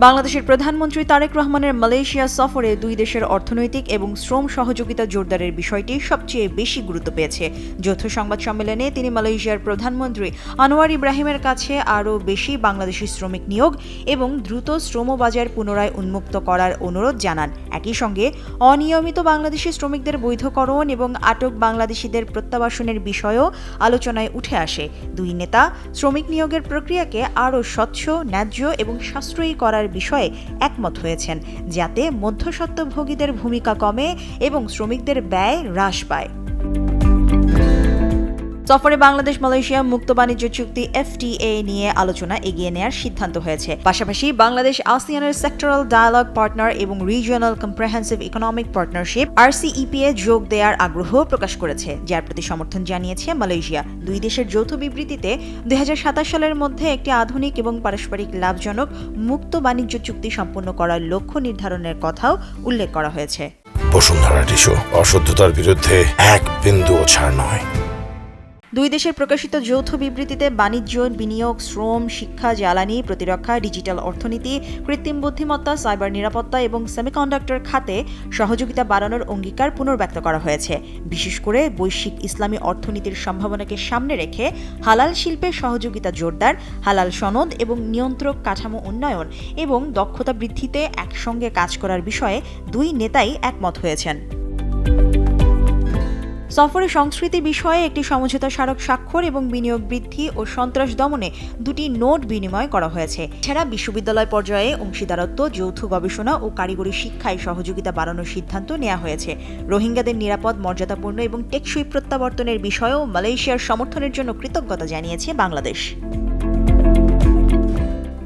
বাংলাদেশের প্রধানমন্ত্রী তারেক রহমানের মালয়েশিয়া সফরে দুই দেশের অর্থনৈতিক এবং শ্রম সহযোগিতা জোরদারের বিষয়টি সবচেয়ে বেশি গুরুত্ব পেয়েছে। যৌথ সংবাদ সম্মেলনে তিনি মালয়েশিয়ার প্রধানমন্ত্রী আনোয়ার ইব্রাহিমের কাছে আরও বেশি বাংলাদেশি শ্রমিক নিয়োগ এবং দ্রুত শ্রমবাজার পুনরায় উন্মুক্ত করার অনুরোধ জানান। একই সঙ্গে অনিয়মিত বাংলাদেশি শ্রমিকদের বৈধকরণ এবং আটক বাংলাদেশিদের প্রত্যাবাসনের বিষয়েও আলোচনায় উঠে আসে। দুই নেতা শ্রমিক নিয়োগের প্রক্রিয়াকে আরও স্বচ্ছ, ন্যায্য এবং সাশ্রয়ী করার বিষয়ে একমত হয়েছেন, যাতে মধ্যস্বত্বভোগীদের ভূমিকা কমে এবং শ্রমিকদের ব্যয় হ্রাস পায়। সফরে বাংলাদেশ মালয়েশিয়া মুক্ত বাণিজ্য চুক্তি FTA নিয়ে আলোচনা এগিয়ে নেওয়ার সিদ্ধান্ত হয়েছে। পাশাপাশি বাংলাদেশ আসিয়ানের সেক্টরাল ডায়ালগ পার্টনার এবং regional comprehensive economic partnership RCEP এ যোগ দেওয়ার আগ্রহ প্রকাশ করেছে, যার প্রতি সমর্থন জানিয়েছে মালয়েশিয়া। দুই দেশের যৌথ বিবৃতিতে 2027 সালের মধ্যে একটি আধুনিক এবং পারস্পরিক লাভজনক মুক্ত বাণিজ্য চুক্তি সম্পন্ন করার লক্ষ্য নির্ধারণের কথাও উল্লেখ করা হয়েছে। বসুন্ধরা টিস্যু, অশুদ্ধতার বিরুদ্ধে এক বিন্দুও ছাড় নয়। দুই দেশের প্রকাশিত যৌথ বিবৃতিতে বাণিজ্য, বিনিয়োগ, শ্রম, শিক্ষা, জ্বালানি, প্রতিরক্ষা, ডিজিটাল অর্থনীতি, কৃত্রিম বুদ্ধিমত্তা, সাইবার নিরাপত্তা এবং সেমিকন্ডাক্টর খাতে সহযোগিতা বাড়ানোর অঙ্গীকার পুনর্ব্যক্ত করা হয়েছে। বিশেষ করে বৈশ্বিক ইসলামী অর্থনীতির সম্ভাবনাকে সামনে রেখে হালাল শিল্পে সহযোগিতা জোরদার, হালাল সনদ এবং নিয়ন্ত্রক কাঠামো উন্নয়ন এবং দক্ষতা বৃদ্ধিতে একসঙ্গে কাজ করার বিষয়ে দুই নেতাই একমত হয়েছেন। সফরে সংস্কৃতি বিষয়ে একটি সমঝোতা স্মারক স্বাক্ষর এবং বিনিয়োগ বৃদ্ধি ও সন্ত্রাস দমনে দুটি নোট বিনিময় করা হয়েছে। এছাড়া বিশ্ববিদ্যালয় পর্যায়ে অংশীদারত্ব, যৌথ গবেষণা ও কারিগরি শিক্ষায় সহযোগিতা বাড়ানোর সিদ্ধান্ত নেওয়া হয়েছে। রোহিঙ্গাদের নিরাপদ, মর্যাদাপূর্ণ এবং টেকসই প্রত্যাবর্তনের বিষয়েও মালয়েশিয়ার সমর্থনের জন্য কৃতজ্ঞতা জানিয়েছে বাংলাদেশ।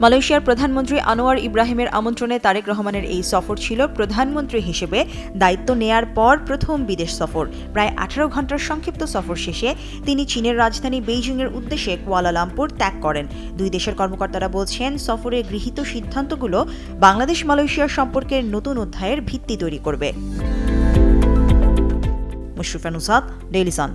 মালয়েশিয়ার প্রধানমন্ত্রী আনোয়ার ইব্রাহিমের আমন্ত্রণে তারেক রহমানের এই সফর ছিল প্রধানমন্ত্রী হিসেবে দায়িত্ব নেয়ার পর প্রথম বিদেশ সফর। প্রায় 18 ঘণ্টার সংক্ষিপ্ত সফর শেষে তিনি চীনের রাজধানী বেইজিংয়ের উদ্দেশ্যে কুয়ালালামপুর ত্যাগ করেন। দুই দেশের কর্মকর্তারা বলছেন, সফরে গৃহীত সিদ্ধান্তগুলো বাংলাদেশ মালয়েশিয়ার সম্পর্কের নতুন অধ্যায়ের ভিত্তি তৈরি করবে। Mushrifa Nusrat, Daily Sun.